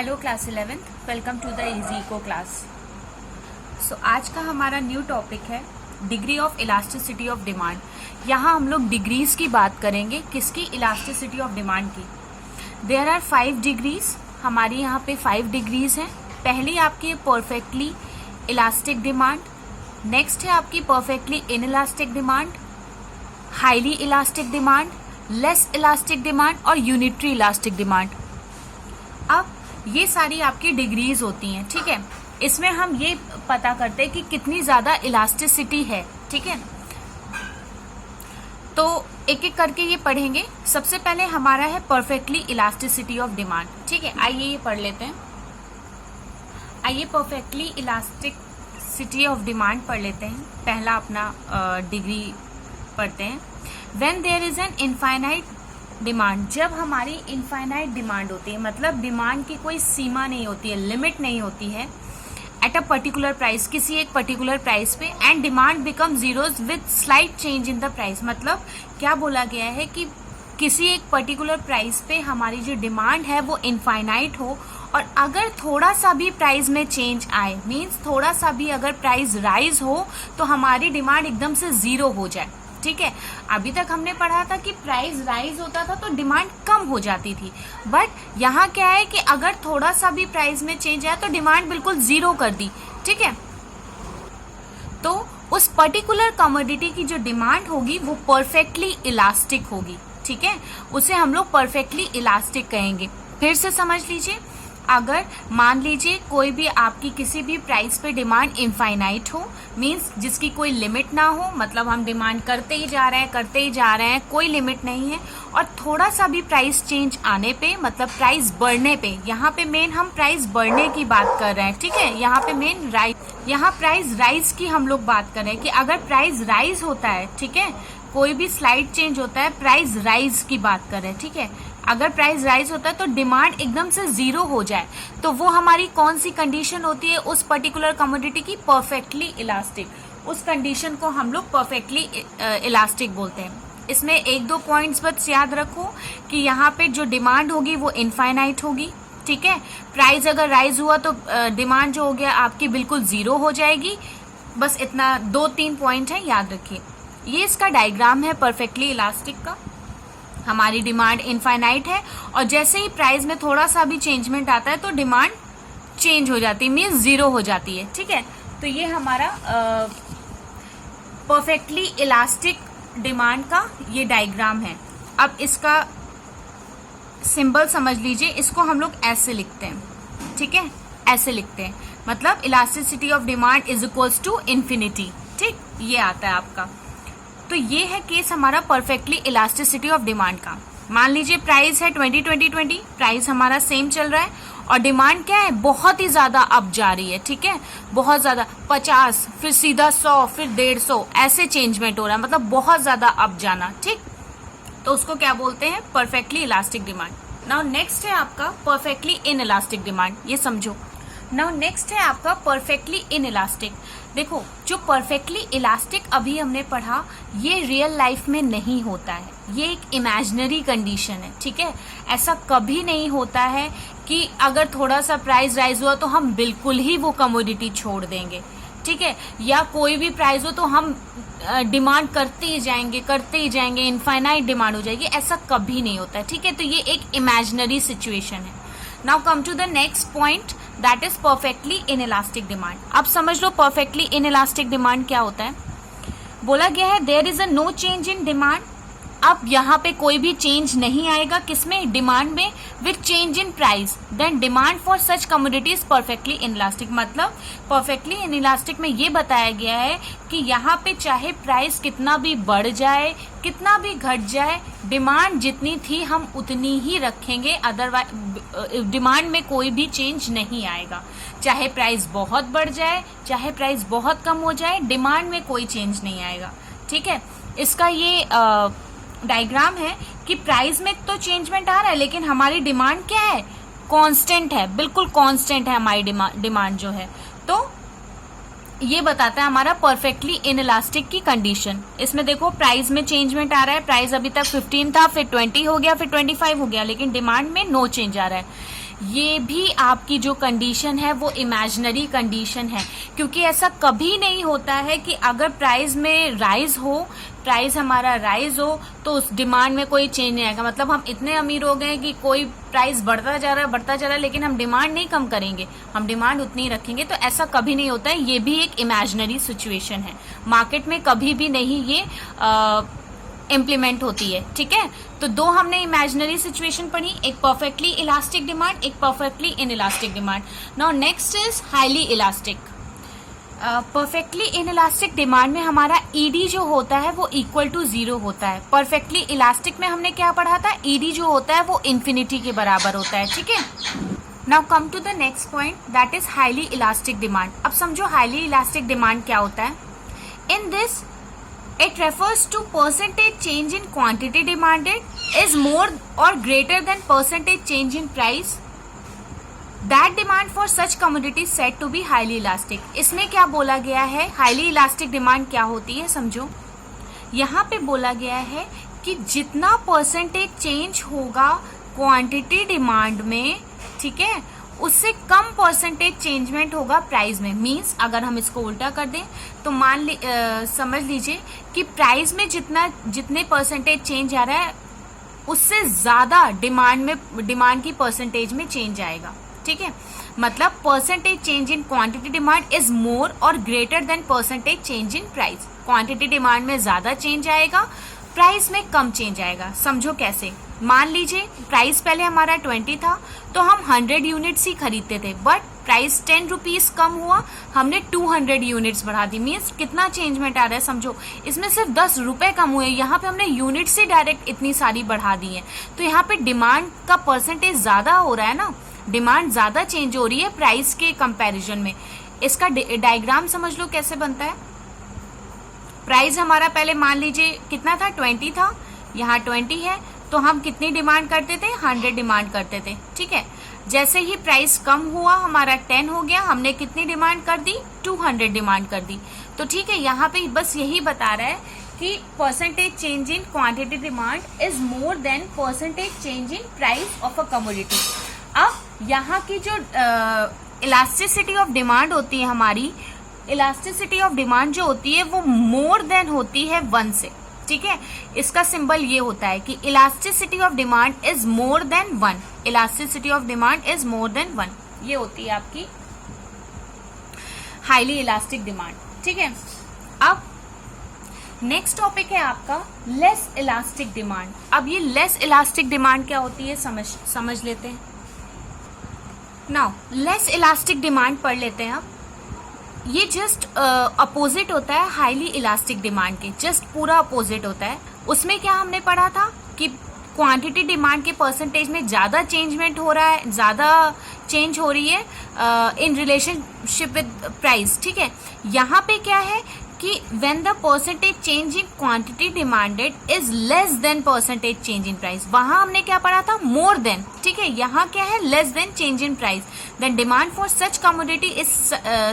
Hello class 11th, welcome to the easy eco class. So आज का हमारा new topic है degree of elasticity of demand. यहाँ हम लोग डिग्रीज की बात करेंगे, किसकी? इलास्टिसिटी ऑफ डिमांड की। देयर आर 5 डिग्रीज, हमारी यहाँ पे 5 डिग्रीज हैं। पहली आपकी परफेक्टली इलास्टिक डिमांड, नेक्स्ट है आपकी perfectly inelastic demand, highly elastic demand, less elastic demand और यूनिटरी इलास्टिक डिमांड। अब ये सारी आपकी डिग्रीज होती हैं, ठीक है। इसमें हम ये पता करते हैं कि कितनी ज्यादा इलास्टिसिटी है, ठीक है। तो एक एक करके ये पढ़ेंगे। सबसे पहले हमारा है परफेक्टली इलास्टिसिटी ऑफ डिमांड, ठीक है। आइए ये पढ़ लेते हैं। आइए परफेक्टली इलास्टिसिटी ऑफ डिमांड पढ़ लेते हैं। पहला अपना डिग्री पढ़ते हैं। When there is an infinite demand, जब हमारी इनफाइनाइट डिमांड होती है, मतलब डिमांड की कोई सीमा नहीं होती है, लिमिट नहीं होती है, एट अ पर्टिकुलर प्राइस, किसी एक पर्टिकुलर प्राइस पे, and demand become zeros with slight change in the price. मतलब क्या बोला गया है कि किसी एक पर्टिकुलर प्राइस पे हमारी जो डिमांड है वो इनफाइनाइट हो, और अगर थोड़ा सा भी प्राइस में चेंज आए, मीन्स थोड़ा सा भी अगर प्राइस राइज हो तो हमारी डिमांड एकदम से जीरो हो जाए, ठीक है। अभी तक हमने पढ़ा था कि प्राइस राइज होता था तो डिमांड कम हो जाती थी, बट यहाँ क्या है कि अगर थोड़ा सा भी प्राइस में चेंज आया तो डिमांड बिल्कुल जीरो कर दी, ठीक है। तो उस पर्टिकुलर कमोडिटी की जो डिमांड होगी वो परफेक्टली इलास्टिक होगी, ठीक है। उसे हम लोग परफेक्टली इलास्टिक कहेंगे। फिर से समझ लीजिए, अगर मान लीजिए कोई भी आपकी किसी भी प्राइस पे डिमांड इनफाइनाइट हो, मींस जिसकी कोई लिमिट ना हो, मतलब हम डिमांड करते ही जा रहे हैं, कोई लिमिट नहीं है, और थोड़ा सा भी प्राइस चेंज आने पे, मतलब प्राइस बढ़ने पे, यहाँ पे मेन हम प्राइस बढ़ने की बात कर रहे हैं, ठीक है। यहाँ पे मेन यहाँ प्राइस राइज की हम लोग बात कर रहे हैं कि अगर प्राइस राइज होता है, ठीक है, कोई भी स्लाइड चेंज होता है, प्राइस राइज की बात कर रहे हैं, ठीक है। अगर प्राइस राइज होता है तो डिमांड एकदम से जीरो हो जाए, तो वो हमारी कौन सी कंडीशन होती है उस पर्टिकुलर कमोडिटी की? Perfectly elastic. उस कंडीशन को हम लोग परफेक्टली इलास्टिक बोलते हैं। इसमें 1-2 पॉइंट्स बस याद रखो कि यहाँ पे जो डिमांड होगी वो इनफाइनाइट होगी, ठीक है। प्राइस अगर राइज हुआ तो डिमांड जो हो गया आपकी बिल्कुल जीरो हो जाएगी। बस इतना 2-3 पॉइंट है, याद रखिए। ये इसका डायग्राम है परफेक्टली इलास्टिक का। हमारी डिमांड इनफाइनाइट है और जैसे ही प्राइस में थोड़ा सा भी चेंजमेंट आता है तो डिमांड चेंज हो जाती है, मीन्स जीरो हो जाती है, ठीक है। तो ये हमारा परफेक्टली इलास्टिक डिमांड का ये डायग्राम है। अब इसका सिंबल समझ लीजिए, इसको हम लोग ऐसे लिखते हैं, ठीक है, ऐसे लिखते हैं, मतलब elasticity of demand is equals to infinity, ठीक, ये आता है आपका। तो ये है केस हमारा परफेक्टली इलास्टिसिटी ऑफ डिमांड का। मान लीजिए प्राइस है 20, प्राइस हमारा सेम चल रहा है और डिमांड क्या है? बहुत ही ज्यादा अप जा रही है, ठीक है, बहुत ज्यादा, 50, फिर सीधा 100, फिर 150, ऐसे चेंजमेंट हो रहा है, मतलब बहुत ज्यादा अप जाना, ठीक। तो उसको क्या बोलते हैं? Perfectly elastic demand. Now next है आपका परफेक्टली इनइलास्टिक डिमांड, ये समझो। नाउ नेक्स्ट है आपका परफेक्टली इनइलास्टिक। देखो, जो परफेक्टली इलास्टिक अभी हमने पढ़ा, ये रियल लाइफ में नहीं होता है, ये एक इमेजिनरी कंडीशन है, ठीक है। ऐसा कभी नहीं होता है कि अगर थोड़ा सा प्राइस राइज हुआ तो हम बिल्कुल ही वो कमोडिटी छोड़ देंगे, ठीक है, या कोई भी प्राइस हो तो हम डिमांड करते ही जाएंगे, इनफाइनाइट डिमांड हो जाएगी, ऐसा कभी नहीं होता है, ठीक है। तो ये एक इमेजिनरी सिचुएशन है। Now come to the next point, that is perfectly inelastic demand. अब समझ लो परफेक्टली इनइलास्टिक डिमांड क्या होता है। बोला गया है there is a no change in demand. अब यहाँ पे कोई भी चेंज नहीं आएगा, किसमें? डिमांड में, with change in price, then demand for such commodities perfectly inelastic. मतलब परफेक्टली इनइलास्टिक में ये बताया गया है कि यहाँ पे चाहे प्राइस कितना भी बढ़ जाए, कितना भी घट जाए, डिमांड जितनी थी हम उतनी ही रखेंगे, अदरवाइज डिमांड में कोई भी चेंज नहीं आएगा। चाहे प्राइस बहुत बढ़ जाए, चाहे प्राइस बहुत कम हो जाए, डिमांड में कोई चेंज नहीं आएगा, ठीक है। इसका ये डायग्राम है कि प्राइस में तो चेंजमेंट आ रहा है लेकिन हमारी डिमांड क्या है? कांस्टेंट है, बिल्कुल कांस्टेंट है हमारी डिमांड जो है। तो ये बताता है हमारा परफेक्टली इनइलास्टिक की कंडीशन। इसमें देखो प्राइस में चेंजमेंट आ रहा है, प्राइस अभी तक 15 था, फिर 20 हो गया, फिर 25 हो गया, लेकिन डिमांड में नो चेंज आ रहा है। ये भी आपकी जो कंडीशन है वो इमेजिनरी कंडीशन है, क्योंकि ऐसा कभी नहीं होता है कि अगर प्राइस में राइज हो, प्राइस हमारा राइज हो तो उस डिमांड में कोई चेंज नहीं आएगा। मतलब हम इतने अमीर हो गए कि कोई प्राइस बढ़ता जा रहा है लेकिन हम डिमांड नहीं कम करेंगे, हम डिमांड उतनी ही रखेंगे, तो ऐसा कभी नहीं होता है। ये भी एक इमेजिनरी सिचुएशन है, मार्केट में कभी भी नहीं ये इम्प्लीमेंट होती है। ठीक है, तो दो हमने इमेजिनरी सिचुएशन पढ़ी, एक परफेक्टली इलास्टिक डिमांड, एक perfectly inelastic demand. Now next is highly elastic. Perfectly inelastic demand में हमारा ईडी जो होता है वो इक्वल टू 0 होता है। परफेक्टली इलास्टिक में हमने क्या पढ़ा था, ईडी जो होता है वो इन्फिनिटी के बराबर होता है। ठीक है, now come to the next point, that is highly elastic demand. अब समझो हाईली इलास्टिक डिमांड क्या होता है। In this it refers to percentage change in quantity demanded is more or greater than percentage change in price that demand for such commodity said to be highly elastic। इसमें क्या बोला गया है, highly elastic demand क्या होती है समझो। यहाँ पे बोला गया है कि जितना परसेंटेज चेंज होगा क्वांटिटी डिमांड में, ठीक है, उससे कम परसेंटेज चेंजमेंट होगा प्राइस में। मींस अगर हम इसको उल्टा कर दें तो समझ लीजिए कि प्राइस में जितने परसेंटेज चेंज आ रहा है उससे ज्यादा डिमांड की परसेंटेज में चेंज आएगा। ठीक है, मतलब percentage change in quantity demand is more और greater than percentage change in price. Quantity demand में ज्यादा चेंज आएगा, प्राइस में कम चेंज आएगा। समझो कैसे, मान लीजिए प्राइस पहले हमारा 20 था तो हम 100 यूनिट्स ही खरीदते थे, बट प्राइस 10 रुपीज कम हुआ, हमने 200 यूनिट्स बढ़ा दी। मीन्स कितना चेंजमेंट आ रहा है समझो, इसमें सिर्फ 10 रुपए कम हुए, यहाँ पे हमने यूनिट्स ही डायरेक्ट इतनी सारी बढ़ा दी है। तो यहाँ पे डिमांड का परसेंटेज ज्यादा हो रहा है ना, डिमांड ज्यादा चेंज हो रही है प्राइस के कंपैरिजन में। इसका डायग्राम समझ लो कैसे बनता है। प्राइस हमारा पहले मान लीजिए कितना था, 20 था, यहाँ 20 है, तो हम कितनी डिमांड करते थे, 100 डिमांड करते थे। ठीक है, जैसे ही प्राइस कम हुआ, हमारा 10 हो गया, हमने कितनी डिमांड कर दी, 200 डिमांड कर दी। तो ठीक है, यहाँ पे बस यही बता रहा है कि percentage change in quantity demand is more than percentage change in price of a commodity. अब यहाँ की जो इलास्टिसिटी ऑफ डिमांड होती है, हमारी इलास्टिसिटी ऑफ डिमांड जो होती है वो मोर देन होती है 1 से। ठीक है, इसका सिंबल ये होता है कि elasticity of demand is more than 1, elasticity of demand is more than 1, ये होती है आपकी हाईली इलास्टिक डिमांड। ठीक है, अब नेक्स्ट टॉपिक है आपका लेस इलास्टिक डिमांड। अब ये लेस इलास्टिक डिमांड क्या होती है समझ लेते हैं। नाउ लेस इलास्टिक डिमांड पढ़ लेते हैं। अब ये जस्ट अपोजिट होता है हाईली इलास्टिक डिमांड के, जस्ट पूरा अपोजिट होता है। उसमें क्या हमने पढ़ा था कि क्वांटिटी डिमांड के परसेंटेज में ज्यादा चेंजमेंट हो रहा है, ज्यादा चेंज हो रही है इन रिलेशनशिप विद प्राइस। ठीक है, यहाँ पे क्या है कि when the percentage change in quantity demanded is less than percentage change in price, वहां हमने क्या पढ़ा था, मोर देन। ठीक है, यहाँ क्या है, less than change in price, then demand for such commodity is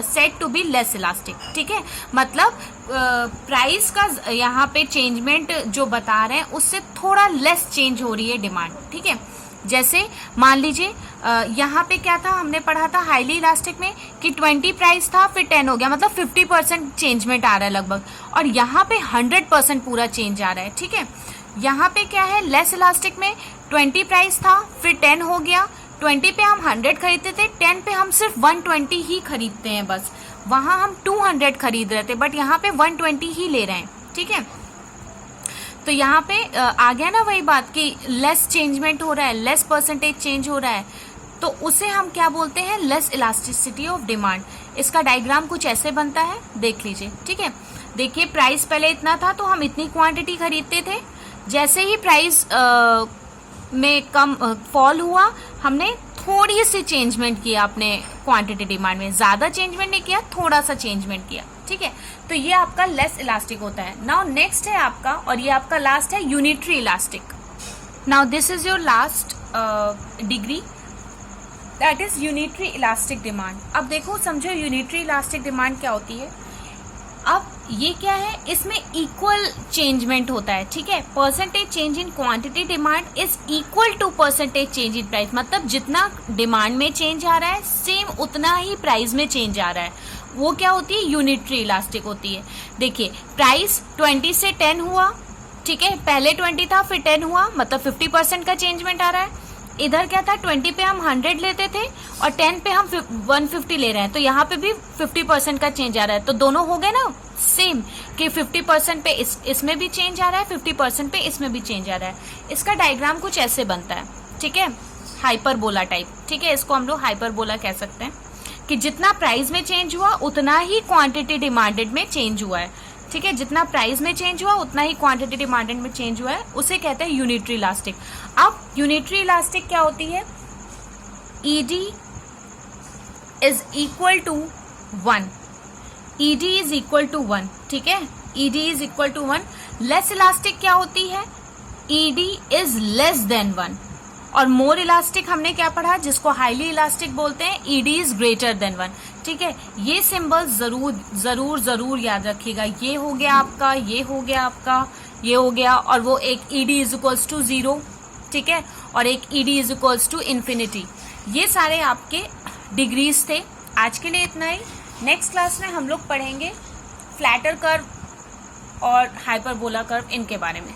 said to be less elastic. ठीक है, मतलब प्राइस का यहाँ पे चेंजमेंट जो बता रहे हैं उससे थोड़ा लेस चेंज हो रही है डिमांड। ठीक है, जैसे मान लीजिए यहाँ पे क्या था, हमने पढ़ा था हाईली इलास्टिक में कि 20 प्राइस था, फिर 10 हो गया, मतलब 50% चेंजमेंट आ रहा है लगभग, और यहाँ पे 100% पूरा चेंज आ रहा है। ठीक है, यहाँ पे क्या है, लेस इलास्टिक में 20 प्राइस था, फिर 10 हो गया, 20 पे हम 100 खरीदते थे, 10 पे हम सिर्फ 120 ही खरीदते हैं बस, वहां हम 200 खरीद रहे थे, बट यहाँ पे 120 ही ले रहे हैं। ठीक है, तो यहाँ पे आ गया ना वही बात कि लेस चेंजमेंट हो रहा है, लेस परसेंटेज चेंज हो रहा है, तो उसे हम क्या बोलते हैं, लेस इलास्टिसिटी ऑफ डिमांड। इसका डायग्राम कुछ ऐसे बनता है, देख लीजिए। ठीक है, देखिए प्राइस पहले इतना था तो हम इतनी क्वांटिटी खरीदते थे, जैसे ही प्राइस में कम फॉल हुआ, हमने थोड़ी सी चेंजमेंट किया अपने क्वांटिटी डिमांड में, ज्यादा चेंजमेंट नहीं किया, थोड़ा सा चेंजमेंट किया। ठीक है, तो ये आपका लेस इलास्टिक होता है। नाउ नेक्स्ट है आपका, और ये आपका लास्ट है, unitary elastic. Now this is your last degree, that is unitary elastic demand. अब देखो समझो यूनिटरी इलास्टिक डिमांड क्या होती है। अब ये क्या है, इसमें इक्वल चेंजमेंट होता है, ठीक है। Percentage change in quantity demand is equal to percentage change in price, मतलब जितना डिमांड में चेंज आ रहा है सेम उतना ही प्राइस में चेंज आ रहा है। वो क्या होती है, यूनिटरी इलास्टिक होती है। देखिए प्राइस 20 से 10 हुआ, ठीक है, पहले 20 था फिर 10 हुआ, मतलब 50% का चेंजमेंट आ रहा है। इधर क्या था, 20 पे हम 100 लेते थे और 10 पे हम 150 ले रहे हैं, तो यहाँ पे भी 50% का चेंज आ रहा है। तो दोनों हो गए ना सेम, कि 50% पे इसमें भी चेंज आ रहा है, 50% पे इसमें भी चेंज आ रहा है। इसका डायग्राम कुछ ऐसे बनता है, ठीक है, हाइपरबोला टाइप, ठीक है। इसको हम लोग हाइपरबोला कह सकते हैं कि जितना प्राइस में चेंज हुआ उतना ही क्वांटिटी डिमांडेड में चेंज हुआ है, ठीक है। जितना प्राइस में चेंज हुआ उतना ही क्वांटिटी डिमांडेड में चेंज हुआ है, उसे कहते हैं यूनिटरी इलास्टिक। अब यूनिटरी इलास्टिक क्या होती है, ED is equal to 1, ED is equal to 1, ठीक है, ED is equal to 1। Less elastic क्या होती है, ईडी इज लेस देन 1। और मोर इलास्टिक हमने क्या पढ़ा, जिसको हाईली इलास्टिक बोलते हैं, ईडी इज ग्रेटर देन 1, ठीक है। ये सिंबल जरूर जरूर जरूर याद रखिएगा। ये हो गया आपका, ये हो गया आपका, ये हो गया, और वो एक ईडी इज इक्वल्स टू 0, ठीक है, और एक ED is equals to infinity. ये सारे आपके डिग्रीज थे। आज के लिए इतना ही। नेक्स्ट क्लास में हम लोग पढ़ेंगे फ्लैटर कर्व और हाइपरबोला कर्व, इनके बारे में।